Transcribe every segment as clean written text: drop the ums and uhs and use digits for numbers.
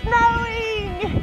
snowing!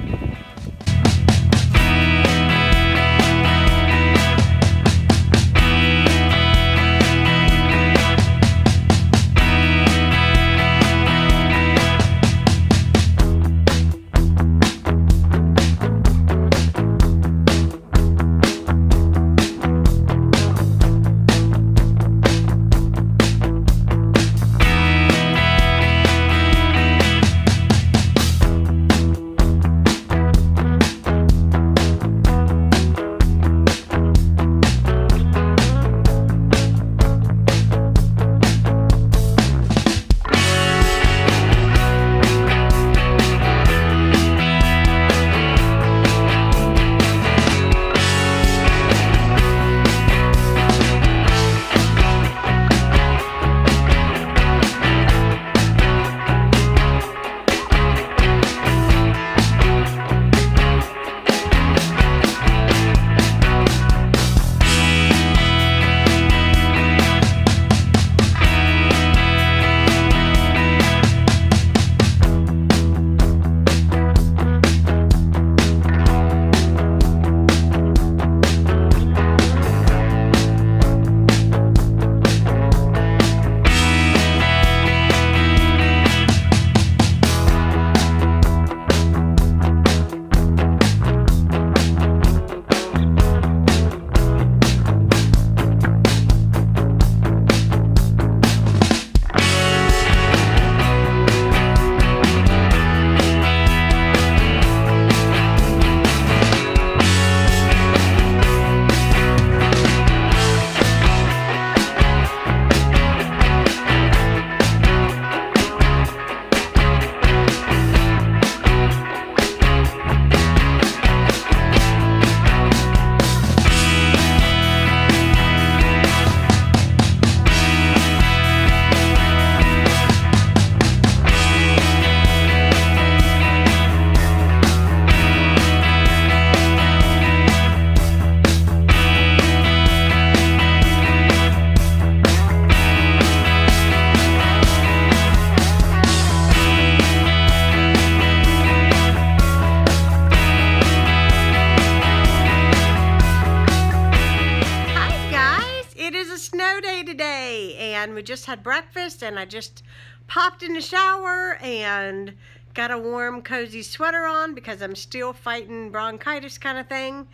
Snow day today, and we just had breakfast, and I just popped in the shower and got a warm cozy sweater on because I'm still fighting bronchitis kind of thing.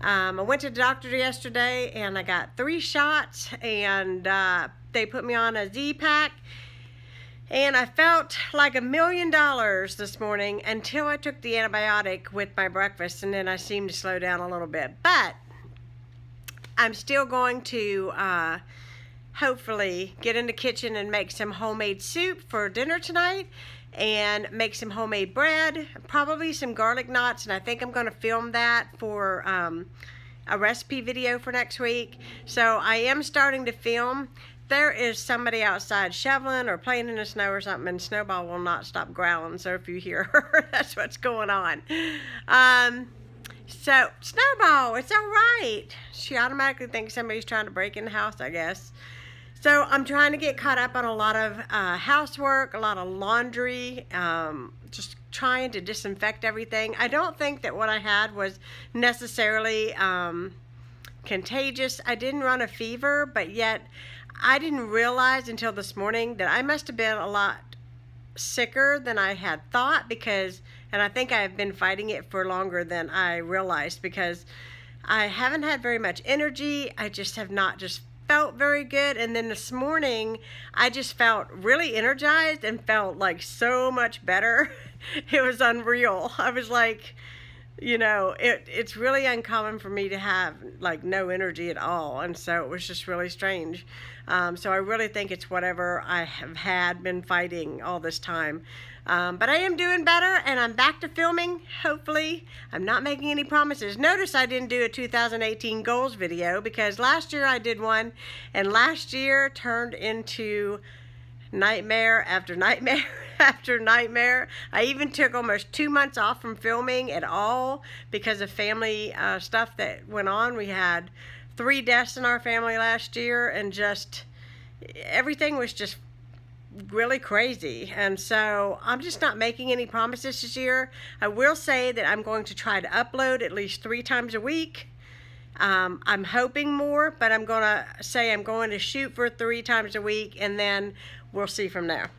I went to the doctor yesterday and I got 3 shots, and they put me on a Z-Pack, and I felt like $1 million this morning until I took the antibiotic with my breakfast, and then I seemed to slow down a little bit. But I'm still going to hopefully get in the kitchen and make some homemade soup for dinner tonight, and make some homemade bread, probably some garlic knots, and I think I'm going to film that for a recipe video for next week. So I am starting to film. There is somebody outside shoveling or playing in the snow or something, and Snowball will not stop growling, so if you hear her, that's what's going on. So, Snowball, it's all right. She automatically thinks somebody's trying to break in the house, I guess. So, I'm trying to get caught up on a lot of housework, a lot of laundry, just trying to disinfect everything. I don't think that what I had was necessarily contagious. I didn't run a fever, but yet I didn't realize until this morning that I must have been a lot sicker than I had thought, because, and I think I've been fighting it for longer than I realized, because I haven't had very much energy. I just have not just felt very good. And then this morning I just felt really energized and felt like so much better. It was unreal. I was like, you know, it's really uncommon for me to have like no energy at all, and so it was just really strange. So I really think it's whatever I have been fighting all this time. But I am doing better, and I'm back to filming, hopefully. I'm not making any promises. Notice I didn't do a 2018 goals video, because last year I did one, and last year turned into nightmare after nightmare after nightmare. I even took almost 2 months off from filming at all because of family stuff that went on. We had 3 deaths in our family last year, and just everything was just really crazy. And so I'm just not making any promises this year. I will say that I'm going to try to upload at least 3 times a week. I'm hoping more, but I'm going to say I'm going to shoot for 3 times a week, and then we'll see from there.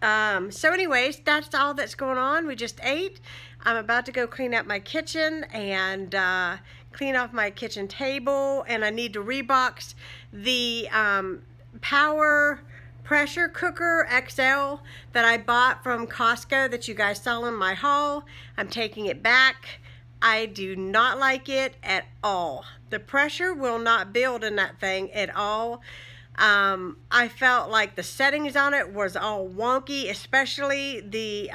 So anyways, that's all that's going on. We just ate. I'm about to go clean up my kitchen and clean off my kitchen table, and I need to rebox the Power pressure cooker XL that I bought from Costco that you guys saw in my haul. I'm taking it back. I do not like it at all. The pressure will not build in that thing at all. I felt like the settings on it was all wonky, especially the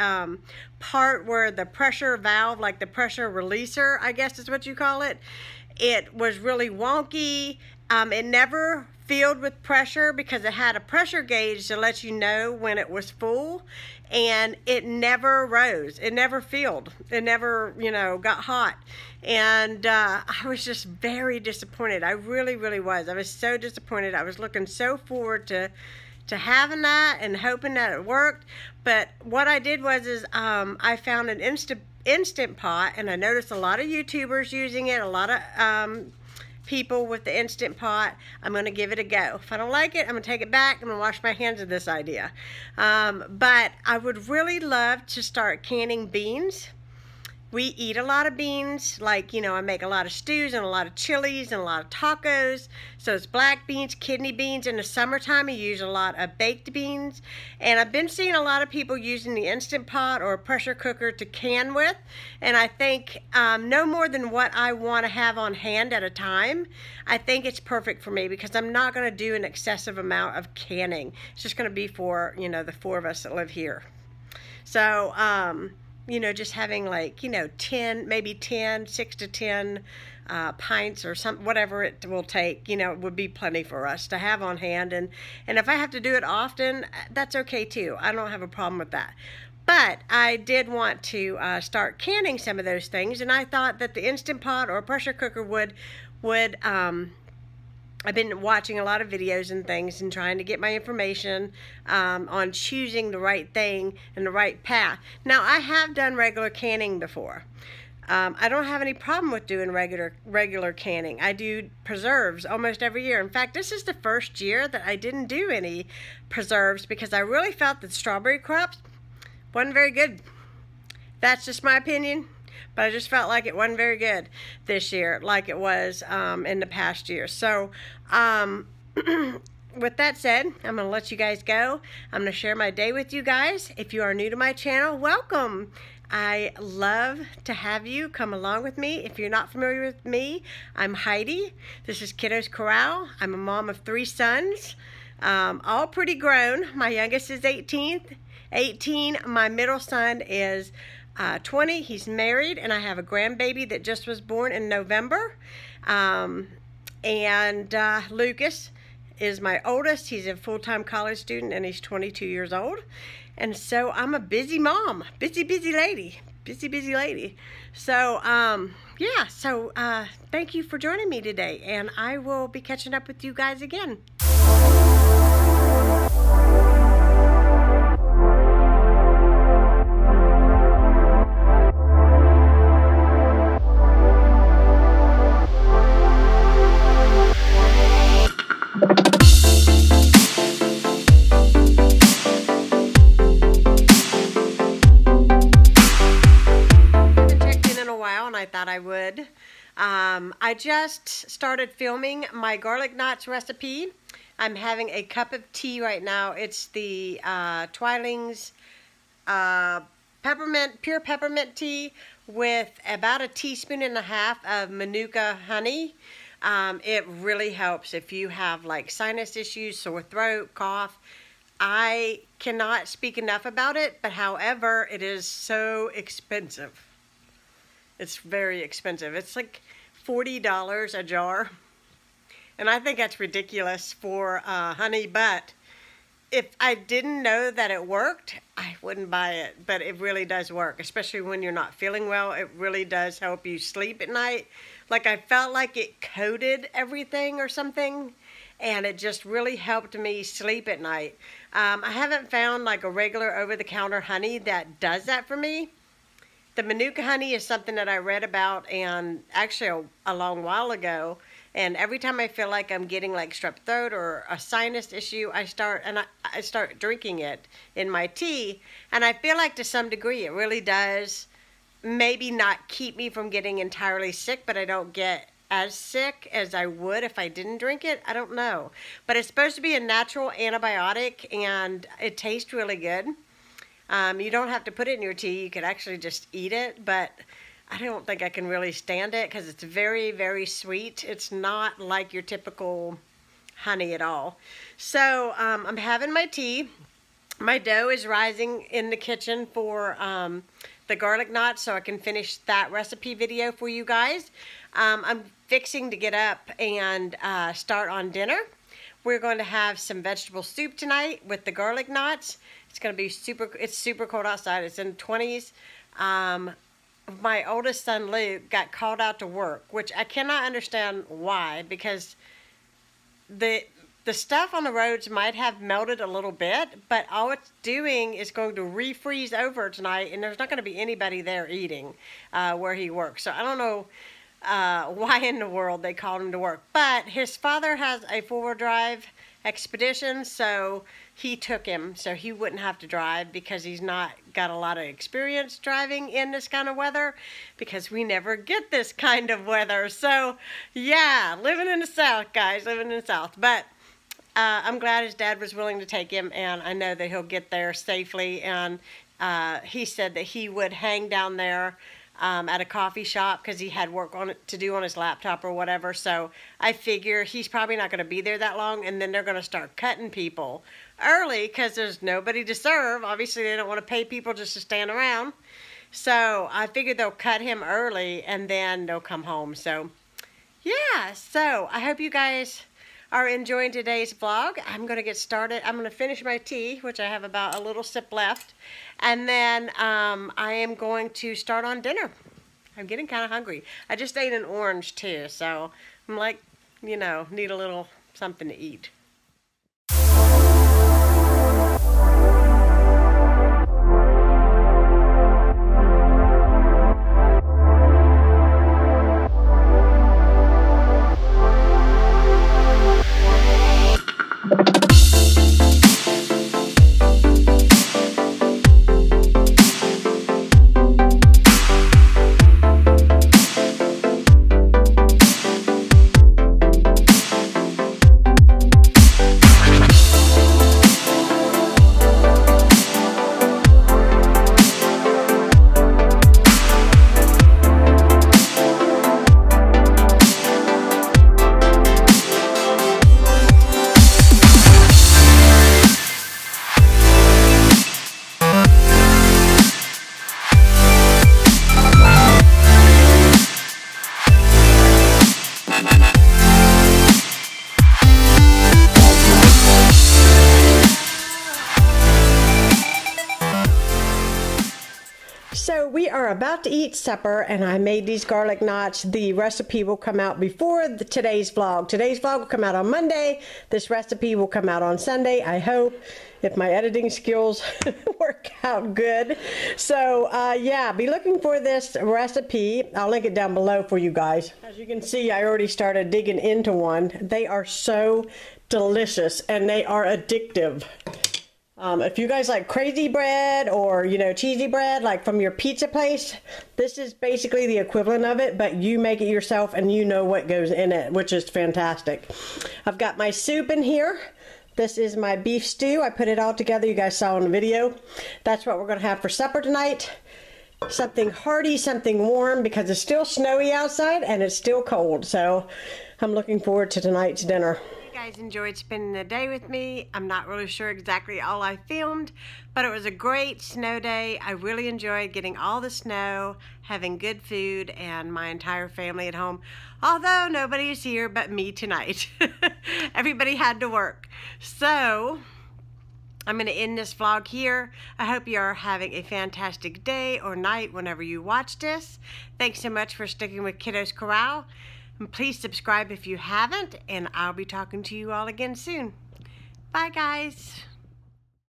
part where the pressure valve, like the pressure releaser, I guess is what you call it. It was really wonky. It never filled with pressure because it had a pressure gauge to let you know when it was full, and it never rose. It never filled. It never, you know, got hot. And I was just very disappointed. I really, really was. I was so disappointed. I was looking so forward to having that and hoping that it worked. But what I did was I found an instant pot, and I noticed a lot of YouTubers using it, a lot of people with the Instant Pot. I'm going to give it a go. If I don't like it, I'm going to take it back. I'm going to wash my hands of this idea. But I would really love to start canning beans. We eat a lot of beans, like, you know, I make a lot of stews and a lot of chilies and a lot of tacos. So it's black beans, kidney beans. In the summertime, I use a lot of baked beans. And I've been seeing a lot of people using the Instant Pot or a pressure cooker to can with. And I think no more than what I want to have on hand at a time. I think it's perfect for me because I'm not going to do an excessive amount of canning. It's just going to be for, you know, the 4 of us that live here. So, you know, just having like, you know, 10, maybe 10, 6 to 10 pints or some, whatever it will take, you know, it would be plenty for us to have on hand. And if I have to do it often, that's okay too. I don't have a problem with that. But I did want to start canning some of those things, and I thought that the Instant Pot or pressure cooker would I've been watching a lot of videos and things and trying to get my information on choosing the right thing and the right path. Now, I have done regular canning before. I don't have any problem with doing regular canning. I do preserves almost every year. In fact, this is the first year that I didn't do any preserves because I really felt that strawberry crops wasn't very good. That's just my opinion. But I just felt like it wasn't very good this year like it was in the past year. So with that said, I'm going to let you guys go. I'm going to share my day with you guys. If you are new to my channel, welcome. I love to have you come along with me. If you're not familiar with me, I'm Heidi. This is Kiddos Corral. I'm a mom of 3 sons, all pretty grown. My youngest is 18. My middle son is 20. He's married, and I have a grandbaby that just was born in November. Lucas is my oldest. He's a full-time college student, and he's 22 years old. And so I'm a busy mom, busy lady. So yeah, so thank you for joining me today, and I will be catching up with you guys again. I thought I would. I just started filming my garlic knots recipe. I'm having a cup of tea right now. It's the Twilings pure peppermint tea with about 1.5 teaspoons of Manuka honey. It really helps if you have like sinus issues, sore throat, cough. I cannot speak enough about it, but however, it is so expensive. It's very expensive. It's like $40 a jar. And I think that's ridiculous for honey, but if I didn't know that it worked, I wouldn't buy it. But it really does work, especially when you're not feeling well. It really does help you sleep at night. Like I felt like it coated everything or something. and it just really helped me sleep at night. I haven't found like a regular over-the-counter honey that does that for me. The Manuka honey is something that I read about, and actually a long while ago. And every time I feel like I'm getting like strep throat or a sinus issue, I start drinking it in my tea. And I feel like to some degree it really does maybe not keep me from getting entirely sick, but I don't get as sick as I would if I didn't drink it. I don't know. But it's supposed to be a natural antibiotic, and it tastes really good. You don't have to put it in your tea. You could actually just eat it, but I don't think I can really stand it because it's very, very sweet. It's not like your typical honey at all. So I'm having my tea. My dough is rising in the kitchen for the garlic knots, so I can finish that recipe video for you guys. I'm fixing to get up and start on dinner. We're going to have some vegetable soup tonight with the garlic knots. It's going to be it's super cold outside. It's in the 20s. My oldest son, Luke, got called out to work, which I cannot understand why, because the stuff on the roads might have melted a little bit, but all it's doing is going to refreeze over tonight, and there's not going to be anybody there eating where he works. So I don't know why in the world they called him to work. But his father has a 4-wheel drive expedition, so he took him so he wouldn't have to drive, because he's not got a lot of experience driving in this kind of weather, because we never get this kind of weather. So yeah, living in the South, guys, living in the South. But I'm glad his dad was willing to take him, and I know that he'll get there safely. And he said that he would hang down there at a coffee shop because he had work to do on his laptop or whatever. So I figure he's probably not going to be there that long, and then they're going to start cutting people early because there's nobody to serve. Obviously, they don't want to pay people just to stand around. So I figured they'll cut him early, and then they'll come home. So yeah, so I hope you guys are enjoying today's vlog. I'm going to get started. I'm going to finish my tea, which I have about a little sip left. And then I am going to start on dinner. I'm getting kind of hungry. I just ate an orange too, so I'm like, you know, need a little something to eat. So we are about to eat supper, and I made these garlic knots. The recipe will come out before today's vlog. Today's vlog will come out on Monday. This recipe will come out on Sunday, I hope, if my editing skills work out good. So yeah, be looking for this recipe. I'll link it down below for you guys. As you can see, I already started digging into one. They are so delicious, and they are addictive. If you guys like crazy bread or, you know, cheesy bread, like from your pizza place, this is basically the equivalent of it, but you make it yourself and you know what goes in it, which is fantastic. I've got my soup in here. This is my beef stew. I put it all together. You guys saw in the video. That's what we're going to have for supper tonight. Something hearty, something warm, because it's still snowy outside and it's still cold. So I'm looking forward to tonight's dinner. You guys enjoyed spending the day with me. I'm not really sure exactly all I filmed, but it was a great snow day. I really enjoyed getting all the snow, having good food, and my entire family at home. Although nobody is here but me tonight. Everybody had to work. So I'm going to end this vlog here. I hope you are having a fantastic day or night whenever you watch this. Thanks so much for sticking with Kiddos Corral. Please subscribe if you haven't, and I'll be talking to you all again soon. Bye, guys.